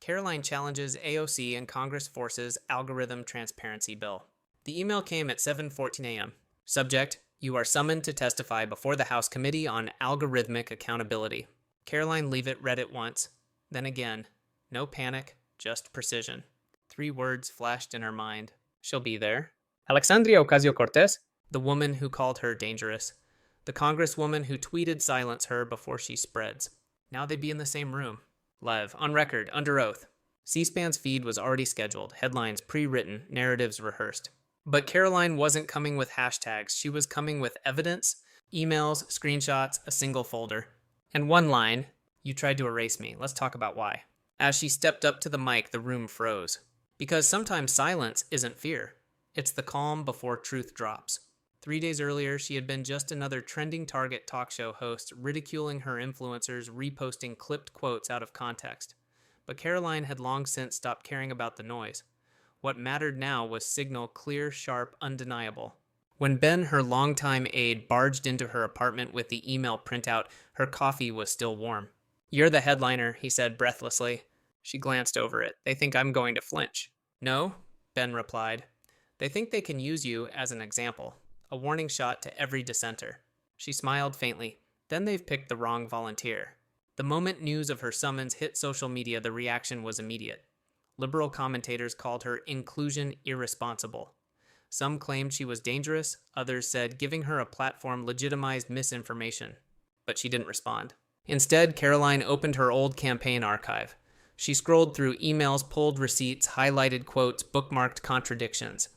Karoline challenges AOC and Congress forces algorithm transparency bill. The email came at 7:14 a.m. Subject: You are summoned to testify before the House Committee on Algorithmic Accountability. Karoline Leavitt read it once, then again. No panic, just precision. 3 words flashed in her mind. She'll be there. Alexandria Ocasio-Cortez, the woman who called her dangerous. The Congresswoman who tweeted silence her before she spreads. Now they'd be in the same room. Live, on record, under oath. C-SPAN's feed was already scheduled, headlines pre-written, narratives rehearsed. But Karoline wasn't coming with hashtags. She was coming with evidence, emails, screenshots, a single folder. And one line: "You tried to erase me. Let's talk about why." As she stepped up to the mic, the room froze. Because sometimes silence isn't fear. It's the calm before truth drops. 3 days earlier, she had been just another trending target talk show host, ridiculing her influencers, reposting clipped quotes out of context. But Karoline had long since stopped caring about the noise. What mattered now was signal clear, sharp, undeniable. When Ben, her longtime aide, barged into her apartment with the email printout, her coffee was still warm. "You're the headliner," he said breathlessly. She glanced over it. "They think I'm going to flinch." "No," Ben replied. "They think they can use you as an example. A warning shot to every dissenter." She smiled faintly. "Then they've picked the wrong volunteer." The moment news of her summons hit social media, the reaction was immediate. Liberal commentators called her inclusion irresponsible. Some claimed she was dangerous, others said giving her a platform legitimized misinformation. But she didn't respond. Instead, Karoline opened her old campaign archive. She scrolled through emails, pulled receipts, highlighted quotes, bookmarked contradictions.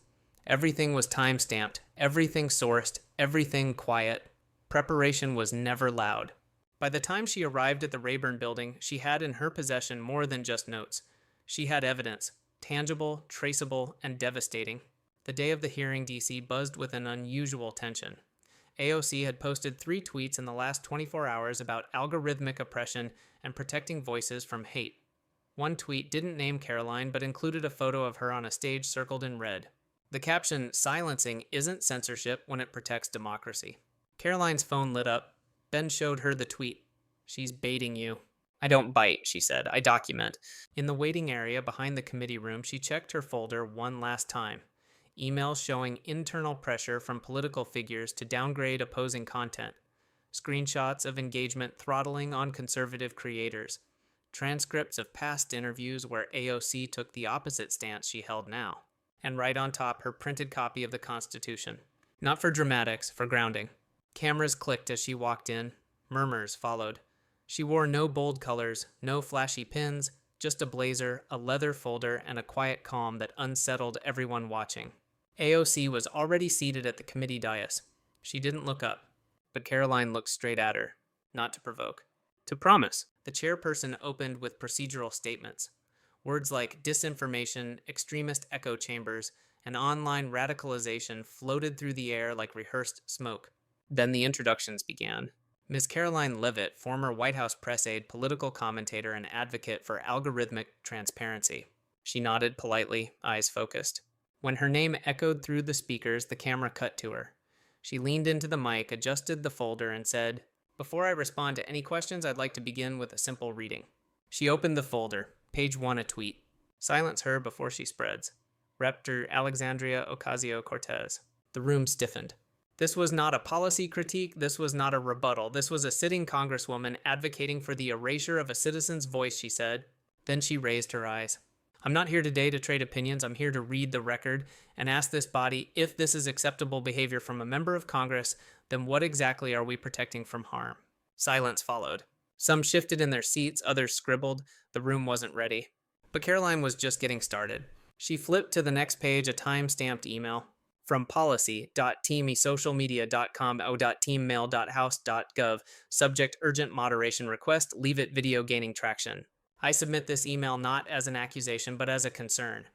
Everything was time-stamped, everything sourced, everything quiet. Preparation was never loud. By the time she arrived at the Rayburn building, she had in her possession more than just notes. She had evidence, tangible, traceable, and devastating. The day of the hearing, D.C. buzzed with an unusual tension. AOC had posted 3 tweets in the last 24 hours about algorithmic oppression and protecting voices from hate. One tweet didn't name Karoline, but included a photo of her on a stage circled in red. The caption, "Silencing isn't censorship when it protects democracy." Karoline's phone lit up. Ben showed her the tweet. "She's baiting you." "I don't bite," she said. "I document." In the waiting area behind the committee room, she checked her folder one last time. Emails showing internal pressure from political figures to downgrade opposing content. Screenshots of engagement throttling on conservative creators. Transcripts of past interviews where AOC took the opposite stance she held now. And right on top, her printed copy of the Constitution. Not for dramatics, for grounding. Cameras clicked as she walked in. Murmurs followed. She wore no bold colors, no flashy pins, just a blazer, a leather folder, and a quiet calm that unsettled everyone watching. AOC was already seated at the committee dais. She didn't look up, but Karoline looked straight at her, not to provoke, to promise. The chairperson opened with procedural statements. Words like disinformation, extremist echo chambers, and online radicalization floated through the air like rehearsed smoke. Then the introductions began. Ms. Karoline Leavitt, former White House press aide, political commentator, and advocate for algorithmic transparency. She nodded politely, eyes focused. When her name echoed through the speakers, the camera cut to her. She leaned into the mic, adjusted the folder, and said, "Before I respond to any questions, I'd like to begin with a simple reading." She opened the folder. Page 1, a tweet. "Silence her before she spreads. Dr. Alexandria Ocasio-Cortez." The room stiffened. This was not a policy critique. This was not a rebuttal. This was a sitting congresswoman advocating for the erasure of a citizen's voice, she said. Then she raised her eyes. "I'm not here today to trade opinions. I'm here to read the record and ask this body if this is acceptable behavior from a member of Congress, then what exactly are we protecting from harm?" Silence followed. Some shifted in their seats, others scribbled. The room wasn't ready. But Karoline was just getting started. She flipped to the next page, a time-stamped email. From policy.teamisocialmedia.com.teammail.house.gov. Subject: urgent moderation request. Leavitt video gaining traction. I submit this email not as an accusation, but as a concern.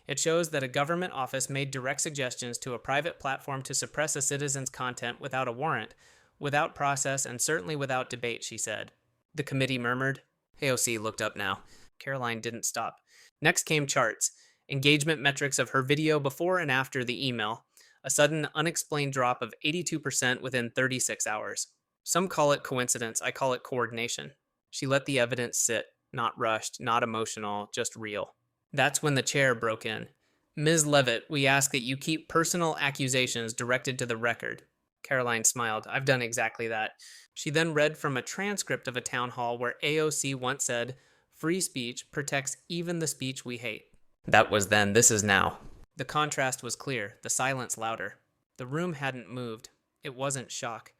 It shows that a government office made direct suggestions to a private platform to suppress a citizen's content without a warrant, without process, and certainly without debate, she said. The committee murmured. AOC looked up now. Karoline didn't stop. Next came charts. Engagement metrics of her video before and after the email. A sudden, unexplained drop of 82% within 36 hours. Some call it coincidence. I call it coordination. She let the evidence sit. Not rushed, not emotional, just real. That's when the chair broke in. Ms. Leavitt, we ask that you keep personal accusations directed to the record. Karoline smiled. I've done exactly that. She then read from a transcript of a town hall where AOC once said, "Free speech protects even the speech we hate." That was then, this is now. The contrast was clear, the silence louder. The room hadn't moved. It wasn't shock.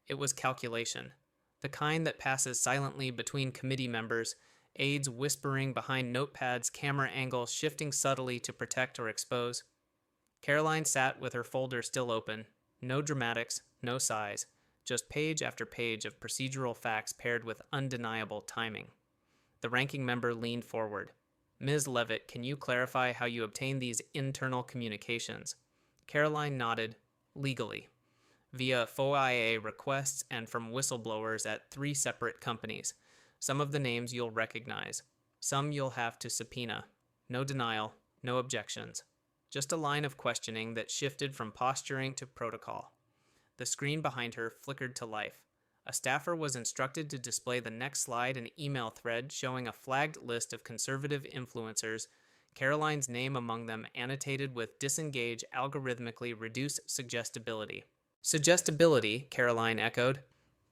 It was calculation. The kind that passes silently between committee members, aides whispering behind notepads, camera angles shifting subtly to protect or expose. Karoline sat with her folder still open. No dramatics, no sighs, just page after page of procedural facts paired with undeniable timing. The ranking member leaned forward. Ms. Leavitt, can you clarify how you obtained these internal communications? Karoline nodded. Legally. Via FOIA requests and from whistleblowers at 3 separate companies. Some of the names you'll recognize. Some you'll have to subpoena. No denial, no objections. Just a line of questioning that shifted from posturing to protocol. The screen behind her flickered to life. A staffer was instructed to display the next slide an email thread showing a flagged list of conservative influencers, Karoline's name among them annotated with disengage algorithmically reduce suggestibility. Suggestibility, Karoline echoed.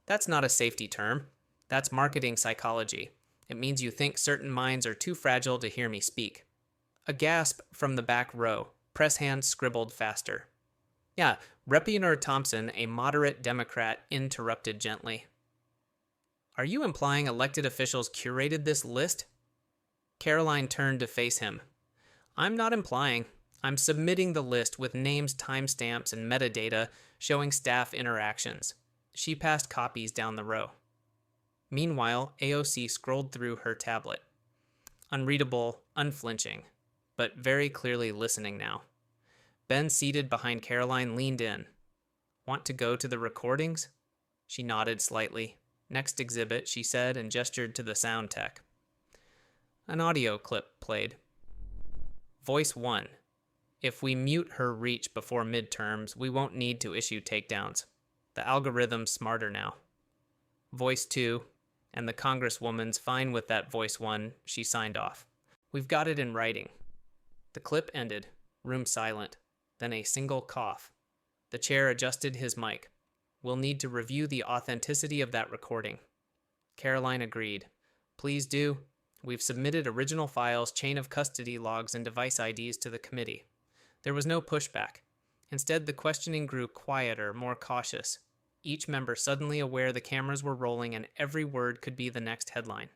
That's not a safety term. That's marketing psychology. It means you think certain minds are too fragile to hear me speak. A gasp from the back row. Press hands scribbled faster. Yeah, Representative Thompson, a moderate Democrat, interrupted gently. Are you implying elected officials curated this list? Karoline turned to face him. I'm not implying. I'm submitting the list with names, timestamps, and metadata showing staff interactions. She passed copies down the row. Meanwhile, AOC scrolled through her tablet. Unreadable, unflinching, but very clearly listening now. Ben, seated behind Karoline, leaned in. Want to go to the recordings? She nodded slightly. Next exhibit, she said, and gestured to the sound tech. An audio clip played. Voice 1. If we mute her reach before midterms, we won't need to issue takedowns. The algorithm's smarter now. Voice 2, and the Congresswoman's fine with that voice 1, she signed off. We've got it in writing. The clip ended, room silent, then a single cough. The chair adjusted his mic. We'll need to review the authenticity of that recording. Karoline agreed. Please do. We've submitted original files, chain of custody logs, and device IDs to the committee. There was no pushback. Instead, the questioning grew quieter, more cautious. Each member suddenly aware the cameras were rolling and every word could be the next headline.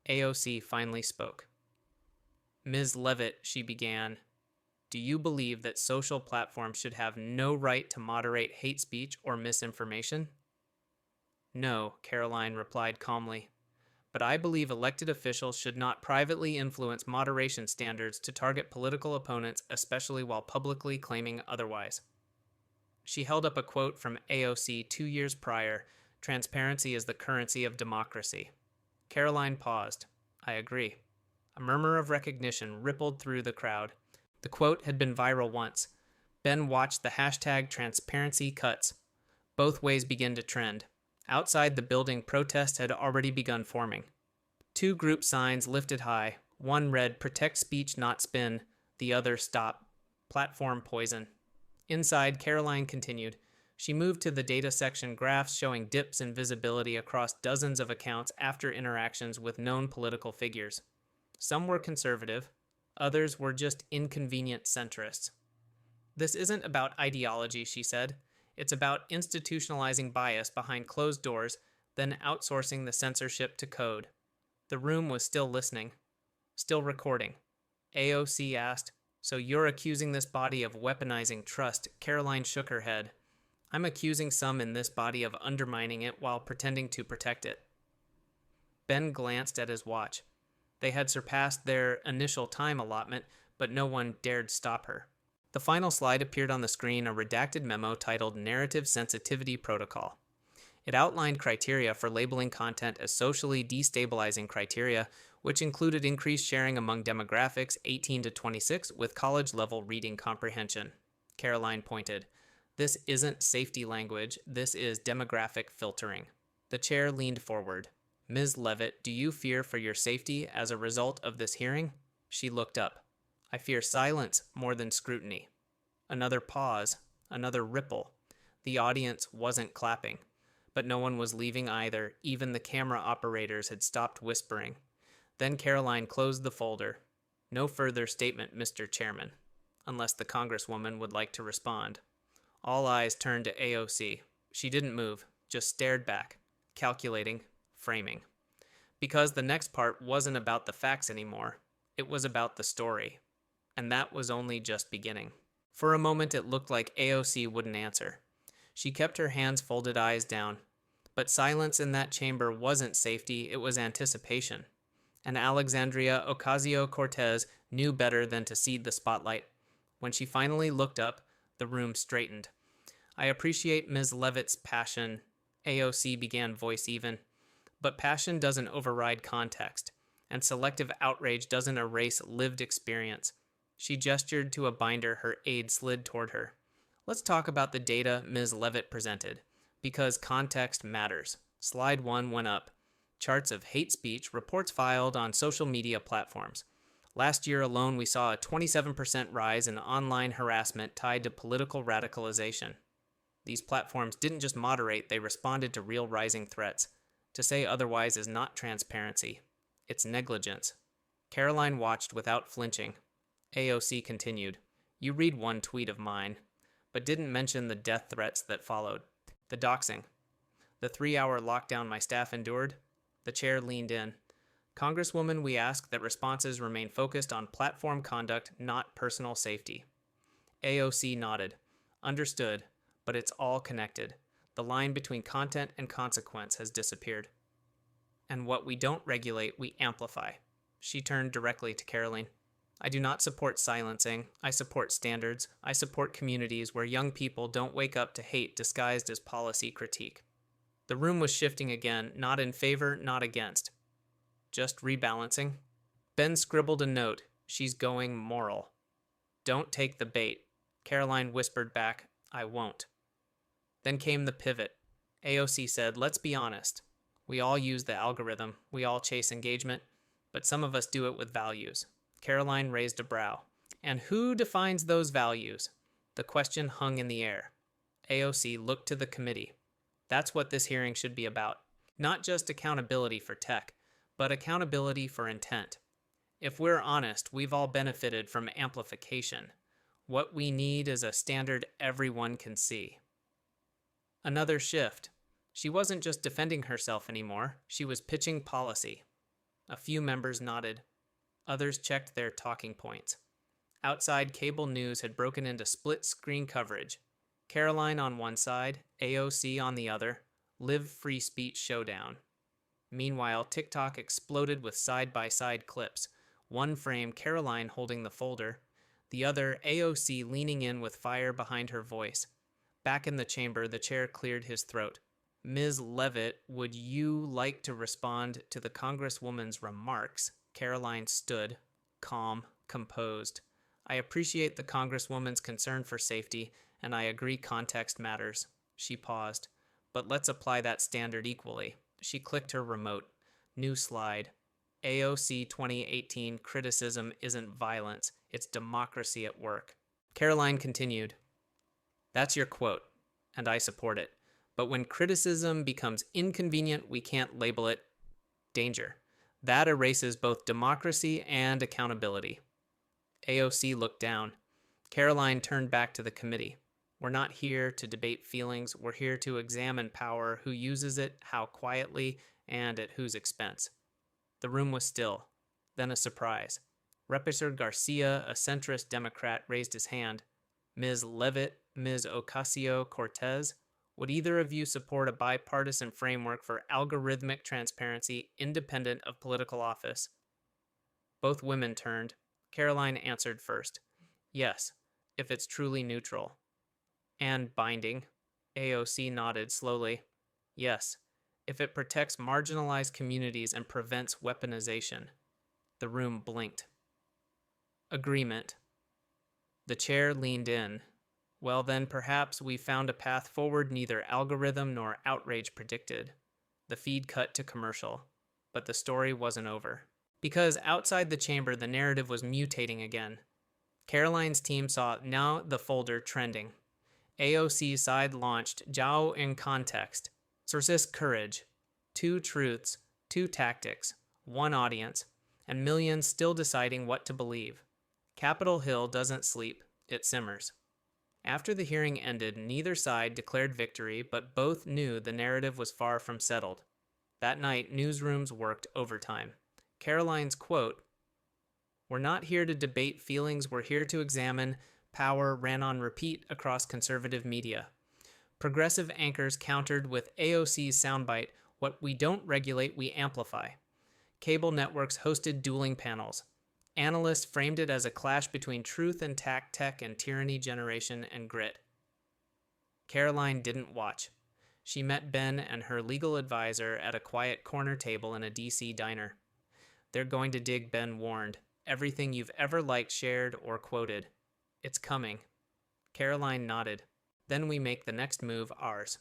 AOC finally spoke. Ms. Leavitt, she began, do you believe that social platforms should have no right to moderate hate speech or misinformation? No, Karoline replied calmly. But I believe elected officials should not privately influence moderation standards to target political opponents, especially while publicly claiming otherwise. She held up a quote from AOC 2 years prior, transparency is the currency of democracy. Karoline paused. I agree. A murmur of recognition rippled through the crowd. The quote had been viral once. Ben watched the hashtag transparency cuts. Both ways began to trend. Outside the building, protests had already begun forming. 2 group signs lifted high. One read, protect speech, not spin. The other, stop. Platform poison. Inside, Karoline continued. She moved to the data section, graphs showing dips in visibility across dozens of accounts after interactions with known political figures. Some were conservative. Others were just inconvenient centrists. This isn't about ideology, she said. It's about institutionalizing bias behind closed doors, then outsourcing the censorship to code. The room was still listening, still recording. AOC asked, so you're accusing this body of weaponizing trust? Karoline shook her head. I'm accusing some in this body of undermining it while pretending to protect it. Ben glanced at his watch. They had surpassed their initial time allotment, but no one dared stop her. The final slide appeared on the screen, a redacted memo titled Narrative Sensitivity Protocol. It outlined criteria for labeling content as socially destabilizing criteria, which included increased sharing among demographics 18 to 26 with college-level reading comprehension. Karoline pointed. This isn't safety language, this is demographic filtering. The chair leaned forward. Ms. Leavitt, do you fear for your safety as a result of this hearing? She looked up. I fear silence more than scrutiny. Another pause, another ripple. The audience wasn't clapping, but no one was leaving either. Even the camera operators had stopped whispering. Then Karoline closed the folder. No further statement, Mr. Chairman, unless the Congresswoman would like to respond. All eyes turned to AOC. She didn't move, just stared back, calculating, framing. Because the next part wasn't about the facts anymore. It was about the story. And that was only just beginning. For a moment, it looked like AOC wouldn't answer. She kept her hands folded, eyes down. But silence in that chamber wasn't safety, it was anticipation. And Alexandria Ocasio-Cortez knew better than to cede the spotlight. When she finally looked up, the room straightened. I appreciate Ms. Leavitt's passion, AOC began, voice even. But passion doesn't override context, and selective outrage doesn't erase lived experience. She gestured to a binder her aide slid toward her. Let's talk about the data Ms. Leavitt presented, because context matters. Slide 1 went up. Charts of hate speech, reports filed on social media platforms. Last year alone, we saw a 27% rise in online harassment tied to political radicalization. These platforms didn't just moderate, they responded to real rising threats. To say otherwise is not transparency. It's negligence. Karoline watched without flinching. AOC continued. You read one tweet of mine, but didn't mention the death threats that followed. The doxing. The 3-hour lockdown my staff endured. The chair leaned in. Congresswoman, we ask that responses remain focused on platform conduct, not personal safety. AOC nodded. Understood, but it's all connected. The line between content and consequence has disappeared. And what we don't regulate, we amplify. She turned directly to Karoline. I do not support silencing. I support standards. I support communities where young people don't wake up to hate disguised as policy critique. The room was shifting again, not in favor, not against. Just rebalancing. Ben scribbled a note. She's going moral. Don't take the bait. Karoline whispered back, I won't. Then came the pivot. AOC said, let's be honest. We all use the algorithm. We all chase engagement. But some of us do it with values. Karoline raised a brow. And who defines those values? The question hung in the air. AOC looked to the committee. That's what this hearing should be about. Not just accountability for tech, but accountability for intent. If we're honest, we've all benefited from amplification. What we need is a standard everyone can see. Another shift. She wasn't just defending herself anymore, she was pitching policy. A few members nodded. Others checked their talking points. Outside, cable news had broken into split-screen coverage. Karoline on one side, AOC on the other, live free speech showdown. Meanwhile, TikTok exploded with side-by-side clips. One frame, Karoline holding the folder. The other, AOC leaning in with fire behind her voice. Back in the chamber, the chair cleared his throat. Ms. Leavitt, would you like to respond to the Congresswoman's remarks? Karoline stood, calm, composed. I appreciate the Congresswoman's concern for safety, and I agree context matters. She paused. But let's apply that standard equally. She clicked her remote. New slide. AOC 2018 criticism isn't violence, it's democracy at work. Karoline continued. That's your quote, and I support it. But when criticism becomes inconvenient, we can't label it danger. That erases both democracy and accountability. AOC looked down. Karoline turned back to the committee. We're not here to debate feelings. We're here to examine power, who uses it, how quietly, and at whose expense. The room was still. Then a surprise. Representative Garcia, a centrist Democrat, raised his hand. Ms. Leavitt, Ms. Ocasio-Cortez, would either of you support a bipartisan framework for algorithmic transparency independent of political office? Both women turned. Karoline answered first. Yes, if it's truly neutral. And binding. AOC nodded slowly. Yes, if it protects marginalized communities and prevents weaponization. The room blinked. Agreement. The chair leaned in. Well then, perhaps we found a path forward neither algorithm nor outrage predicted. The feed cut to commercial. But the story wasn't over. Because outside the chamber, the narrative was mutating again. Karoline's team saw now the folder trending. AOC's side launched Zhao in context. Sources courage. 2 truths, 2 tactics, 1 audience, and millions still deciding what to believe. Capitol Hill doesn't sleep, it simmers. After the hearing ended, neither side declared victory, but both knew the narrative was far from settled. That night, newsrooms worked overtime. Karoline's quote, "We're not here to debate feelings, we're here to examine power," ran on repeat across conservative media. Progressive anchors countered with AOC's soundbite, "What we don't regulate, we amplify." Cable networks hosted dueling panels. Analysts framed it as a clash between truth and tact, tech and tyranny, generation and grit. Karoline didn't watch. She met Ben and her legal advisor at a quiet corner table in a DC diner. "They're going to dig," Ben warned. "Everything you've ever liked, shared, or quoted. It's coming." Karoline nodded. "Then we make the next move ours."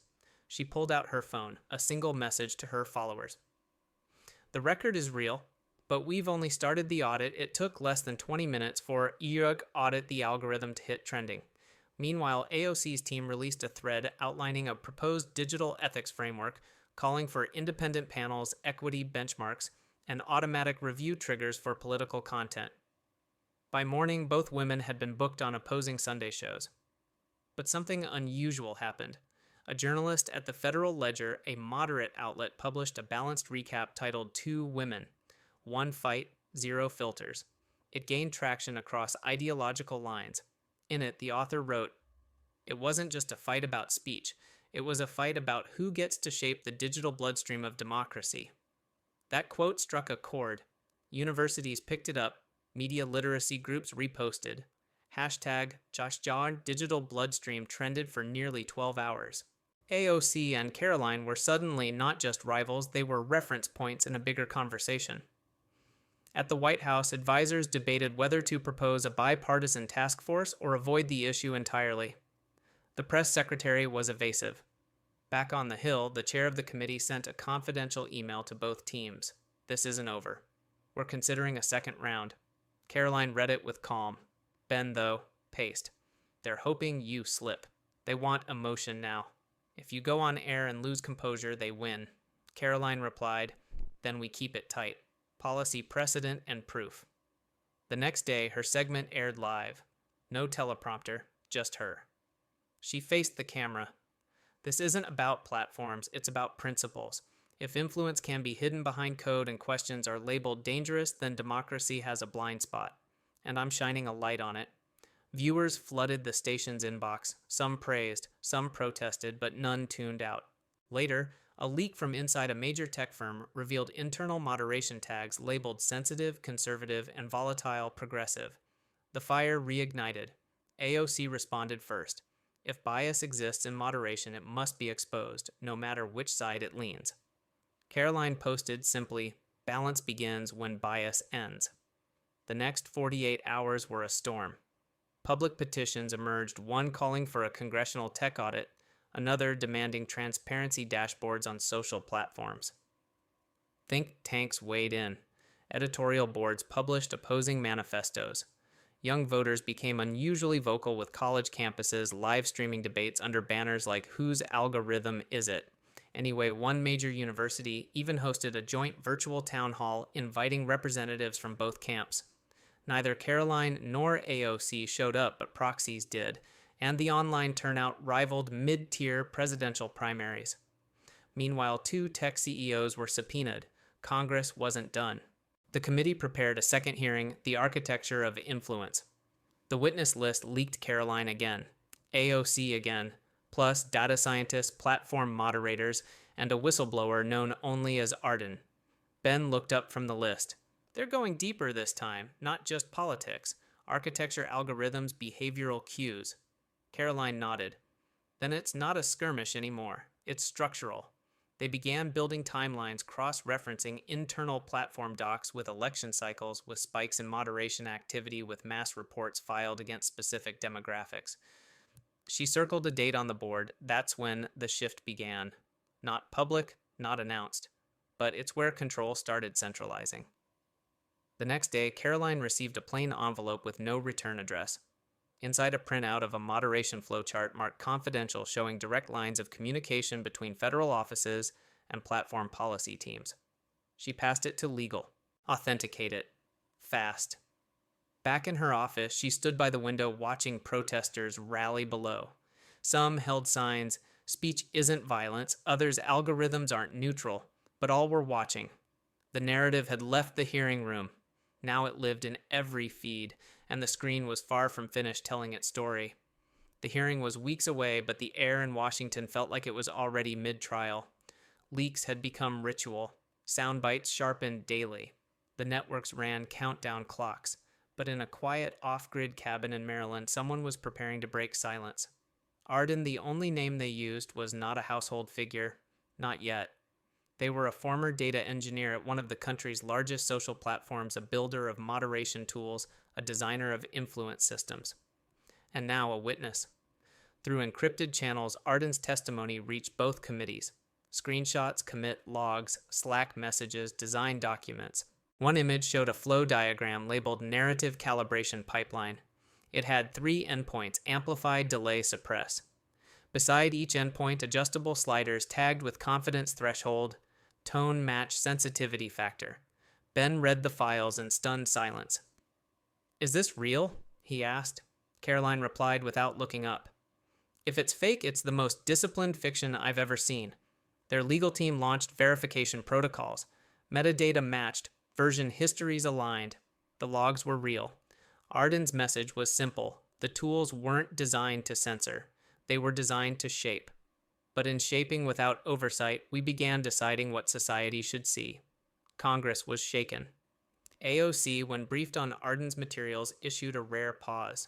She pulled out her phone, a single message to her followers. "The record is real, but we've only started the audit. It took less than 20 minutes for EUG audit the algorithm to hit trending." Meanwhile, AOC's team released a thread outlining a proposed digital ethics framework, calling for independent panels, equity benchmarks, and automatic review triggers for political content. By morning, both women had been booked on opposing Sunday shows. But something unusual happened. A journalist at the Federal Ledger, a moderate outlet, published a balanced recap titled "Two Women, One Fight, Zero Filters." It gained traction across ideological lines. In it, the author wrote, "It wasn't just a fight about speech. It was a fight about who gets to shape the digital bloodstream of democracy." That quote struck a chord. Universities picked it up. Media literacy groups reposted. #JoshJar Digital Bloodstream trended for nearly 12 hours. AOC and Karoline were suddenly not just rivals, they were reference points in a bigger conversation. At the White House, advisors debated whether to propose a bipartisan task force or avoid the issue entirely. The press secretary was evasive. Back on the Hill, the chair of the committee sent a confidential email to both teams. "This isn't over. We're considering a second round." Karoline read it with calm. Ben, though, paced. "They're hoping you slip. They want emotion now. If you go on air and lose composure, they win." Karoline replied, "Then we keep it tight. Policy precedent and proof." The next day, her segment aired live. No teleprompter, just her. She faced the camera. "This isn't about platforms, it's about principles. If influence can be hidden behind code and questions are labeled dangerous, then democracy has a blind spot. And I'm shining a light on it." Viewers flooded the station's inbox. Some praised, some protested, but none tuned out. Later, a leak from inside a major tech firm revealed internal moderation tags labeled sensitive, conservative, and volatile progressive. The fire reignited. AOC responded first. If bias exists in moderation, it must be exposed, no matter which side it leans. Karoline posted simply, "Balance begins when bias ends." The next 48 hours were a storm. Public petitions emerged, one calling for a congressional tech audit, another demanding transparency dashboards on social platforms. Think tanks weighed in. Editorial boards published opposing manifestos. Young voters became unusually vocal, with college campuses live streaming debates under banners like "Whose algorithm is it?" Anyway, one major university even hosted a joint virtual town hall inviting representatives from both camps. Neither Karoline nor AOC showed up, but proxies did, and the online turnout rivaled mid-tier presidential primaries. Meanwhile, 2 tech CEOs were subpoenaed. Congress wasn't done. The committee prepared a second hearing, The Architecture of Influence. The witness list leaked Karoline again, AOC again, plus data scientists, platform moderators, and a whistleblower known only as Arden. Ben looked up from the list. "They're going deeper this time, not just politics. Architecture, algorithms, behavioral cues." Karoline nodded. "Then it's not a skirmish anymore. It's structural." They began building timelines cross-referencing internal platform docs with election cycles, with spikes in moderation activity, with mass reports filed against specific demographics. She circled a date on the board. That's when the shift began. Not public, not announced. but it's where control started centralizing. The next day, Karoline received a plain envelope with no return address. Inside a printout of a moderation flowchart marked confidential, showing direct lines of communication between federal offices and platform policy teams. She passed it to legal. Authenticate it. Fast. Back in her office, she stood by the window watching protesters rally below. Some held signs, "Speech isn't violence," others, "Algorithms aren't neutral," but all were watching. The narrative had left the hearing room. Now it lived in every feed, and the screen was far from finished telling its story. The hearing was weeks away, but the air in Washington felt like it was already mid-trial. Leaks had become ritual. Sound bites sharpened daily. The networks ran countdown clocks. But in a quiet, off-grid cabin in Maryland, someone was preparing to break silence. Arden, the only name they used, was not a household figure. Not yet. They were a former data engineer at one of the country's largest social platforms, a builder of moderation tools, a designer of influence systems. And now a witness. Through encrypted channels, Arden's testimony reached both committees. Screenshots, commit logs, Slack messages, design documents. One image showed a flow diagram labeled Narrative Calibration Pipeline. It had 3 endpoints: amplify, delay, suppress. Beside each endpoint, adjustable sliders tagged with confidence threshold, tone match sensitivity factor. Ben read the files in stunned silence. "Is this real?" he asked. Karoline replied without looking up. "If it's fake, it's the most disciplined fiction I've ever seen." Their legal team launched verification protocols. Metadata matched, version histories aligned. The logs were real. Arden's message was simple. The tools weren't designed to censor. They were designed to shape. But in shaping without oversight, we began deciding what society should see. Congress was shaken. AOC, when briefed on Arden's materials, issued a rare pause.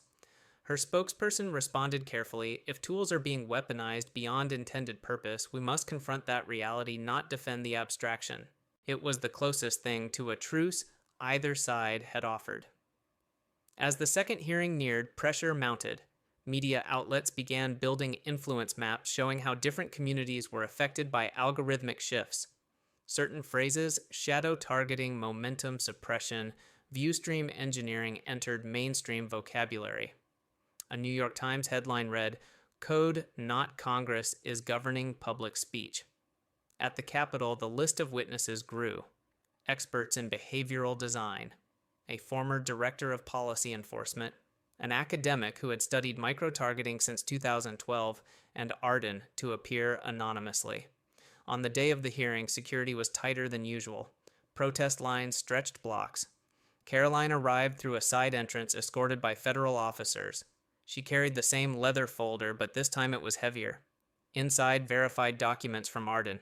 Her spokesperson responded carefully, "If tools are being weaponized beyond intended purpose, we must confront that reality, not defend the abstraction." It was the closest thing to a truce either side had offered. As the second hearing neared, pressure mounted. Media outlets began building influence maps showing how different communities were affected by algorithmic shifts. Certain phrases, shadow targeting, momentum suppression, viewstream engineering, entered mainstream vocabulary. A New York Times headline read, "Code, not Congress, is governing public speech." At the Capitol, the list of witnesses grew. Experts in behavioral design, a former director of policy enforcement, an academic who had studied micro-targeting since 2012, and Arden to appear anonymously. On the day of the hearing, security was tighter than usual. Protest lines stretched blocks. Karoline arrived through a side entrance escorted by federal officers. She carried the same leather folder, but this time it was heavier. Inside, verified documents from Arden.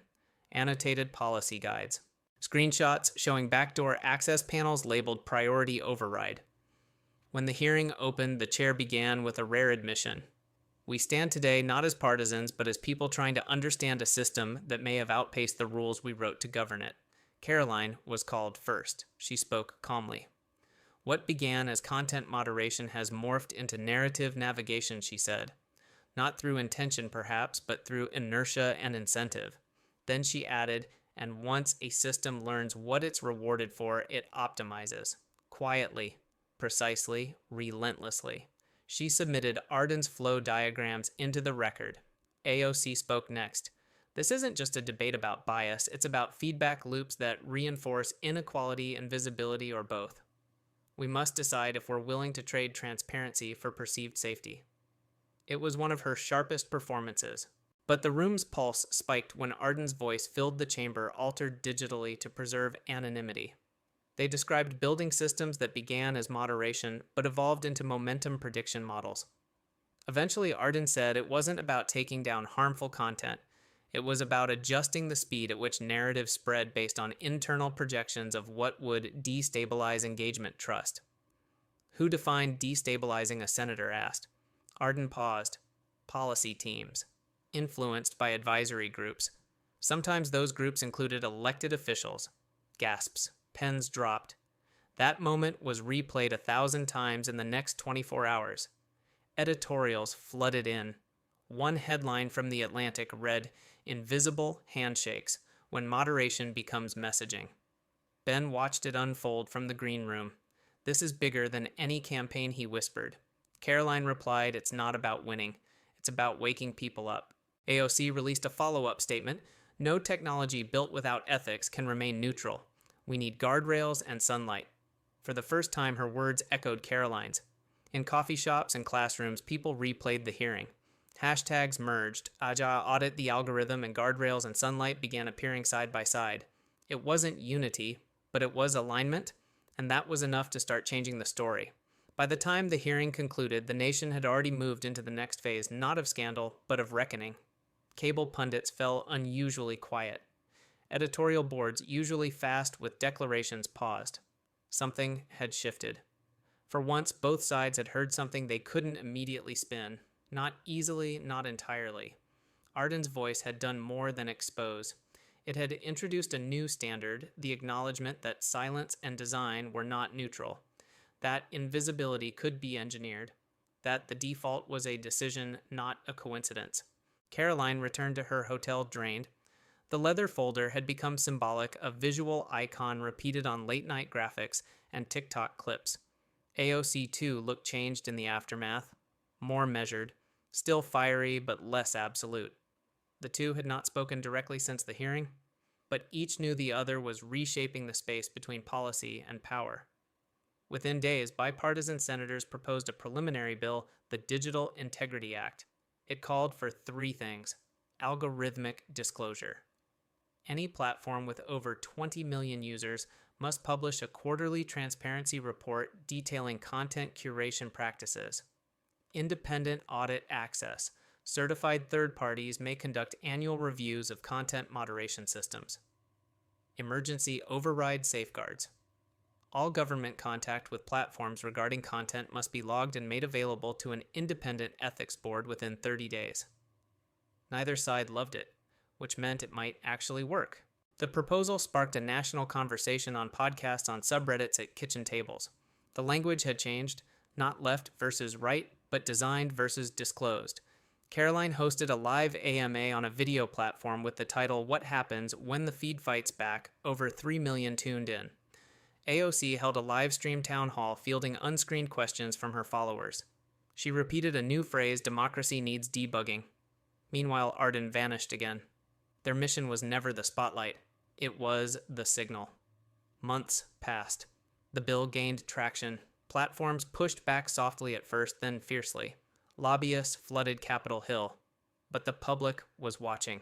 Annotated policy guides. Screenshots showing backdoor access panels labeled priority override. When the hearing opened, the chair began with a rare admission. "We stand today not as partisans, but as people trying to understand a system that may have outpaced the rules we wrote to govern it." Karoline was called first. She spoke calmly. "What began as content moderation has morphed into narrative navigation," she said. "Not through intention, perhaps, but through inertia and incentive." Then she added, "And once a system learns what it's rewarded for, it optimizes. Quietly, precisely, relentlessly." She submitted Arden's flow diagrams into the record. AOC spoke next. "This isn't just a debate about bias, it's about feedback loops that reinforce inequality and visibility, or both. We must decide if we're willing to trade transparency for perceived safety." It was one of her sharpest performances. But the room's pulse spiked when Arden's voice filled the chamber, altered digitally to preserve anonymity. They described building systems that began as moderation, but evolved into momentum prediction models. Eventually, Arden said it wasn't about taking down harmful content. It was about adjusting the speed at which narratives spread based on internal projections of what would destabilize engagement trust. "Who defined destabilizing?" a senator asked. Arden paused. "Policy teams. Influenced by advisory groups. Sometimes those groups included elected officials." Gasps. Pens dropped. That moment was replayed 1,000 times in the next 24 hours. Editorials flooded in. One headline from The Atlantic read, "Invisible handshakes. when moderation becomes messaging. Ben watched it unfold from the green room. This is bigger than any campaign, he whispered. Karoline replied, it's not about winning. It's about waking people up. AOC released a follow-up statement. No technology built without ethics can remain neutral. We need guardrails and sunlight. For the first time, her words echoed Karoline's. In coffee shops and classrooms, people replayed the hearing. Hashtags merged. Aja audit the algorithm, and guardrails and sunlight began appearing side by side. It wasn't unity, but it was alignment, and that was enough to start changing the story. By the time the hearing concluded, the nation had already moved into the next phase, not of scandal, but of reckoning. Cable pundits fell unusually quiet. Editorial boards, usually fast with declarations, paused. Something had shifted. For once, both sides had heard something they couldn't immediately spin. Not easily, not entirely. Arden's voice had done more than expose. It had introduced a new standard, the acknowledgement that silence and design were not neutral, that invisibility could be engineered, that the default was a decision, not a coincidence. Karoline returned to her hotel drained. The leather folder had become symbolic, a visual icon repeated on late-night graphics and TikTok clips. AOC, too, looked changed in the aftermath. More measured, still fiery, but less absolute. The two had not spoken directly since the hearing, but each knew the other was reshaping the space between policy and power. Within days, bipartisan senators proposed a preliminary bill, the Digital Integrity Act. It called for three things: algorithmic disclosure. Any platform with over 20 million users must publish a quarterly transparency report detailing content curation practices. Independent audit access. Certified third parties may conduct annual reviews of content moderation systems. Emergency override safeguards. All government contact with platforms regarding content must be logged and made available to an independent ethics board within 30 days. Neither side loved it, which meant it might actually work. The proposal sparked a national conversation on podcasts, on subreddits, at kitchen tables. The language had changed, not left versus right, but designed versus disclosed. Karoline hosted a live AMA on a video platform with the title, What Happens When the Feed Fights Back? Over 3 million tuned in. AOC held a live stream town hall fielding unscreened questions from her followers. She repeated a new phrase, democracy needs debugging. Meanwhile, Arden vanished again. Their mission was never the spotlight. It was the signal. Months passed. The bill gained traction. Platforms pushed back softly at first, then fiercely. Lobbyists flooded Capitol Hill. But the public was watching.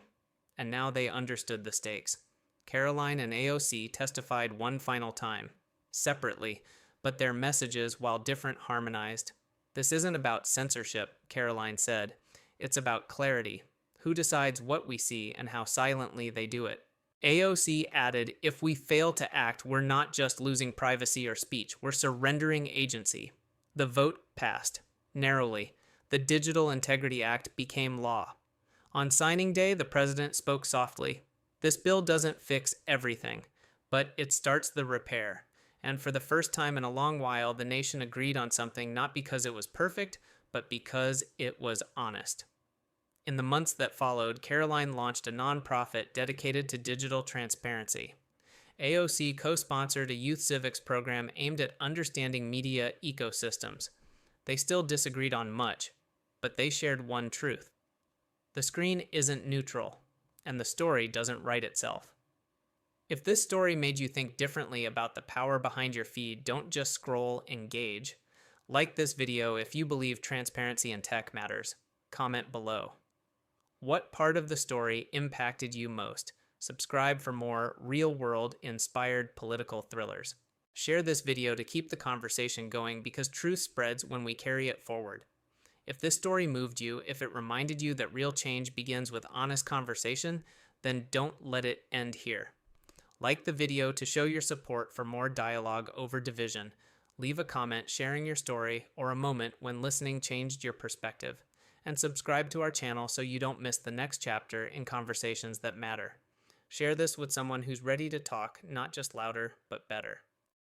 And now they understood the stakes. Karoline and AOC testified one final time. Separately, but their messages, while different, harmonized. This isn't about censorship, Karoline said. It's about clarity. Who decides what we see and how silently they do it? AOC added, if we fail to act, we're not just losing privacy or speech, we're surrendering agency. The vote passed. Narrowly. The Digital Integrity Act became law. On signing day, the president spoke softly. This bill doesn't fix everything, but it starts the repair. And for the first time in a long while, the nation agreed on something not because it was perfect, but because it was honest. In the months that followed, Karoline launched a nonprofit dedicated to digital transparency. AOC co-sponsored a youth civics program aimed at understanding media ecosystems. They still disagreed on much, but they shared one truth. The screen isn't neutral, and the story doesn't write itself. If this story made you think differently about the power behind your feed, don't just scroll, engage. Like this video if you believe transparency in tech matters. Comment below. What part of the story impacted you most? Subscribe for more real-world, inspired political thrillers. Share this video to keep the conversation going because truth spreads when we carry it forward. If this story moved you, if it reminded you that real change begins with honest conversation, then don't let it end here. Like the video to show your support for more dialogue over division. Leave a comment sharing your story or a moment when listening changed your perspective. And subscribe to our channel so you don't miss the next chapter in conversations that matter. Share this with someone who's ready to talk, not just louder, but better.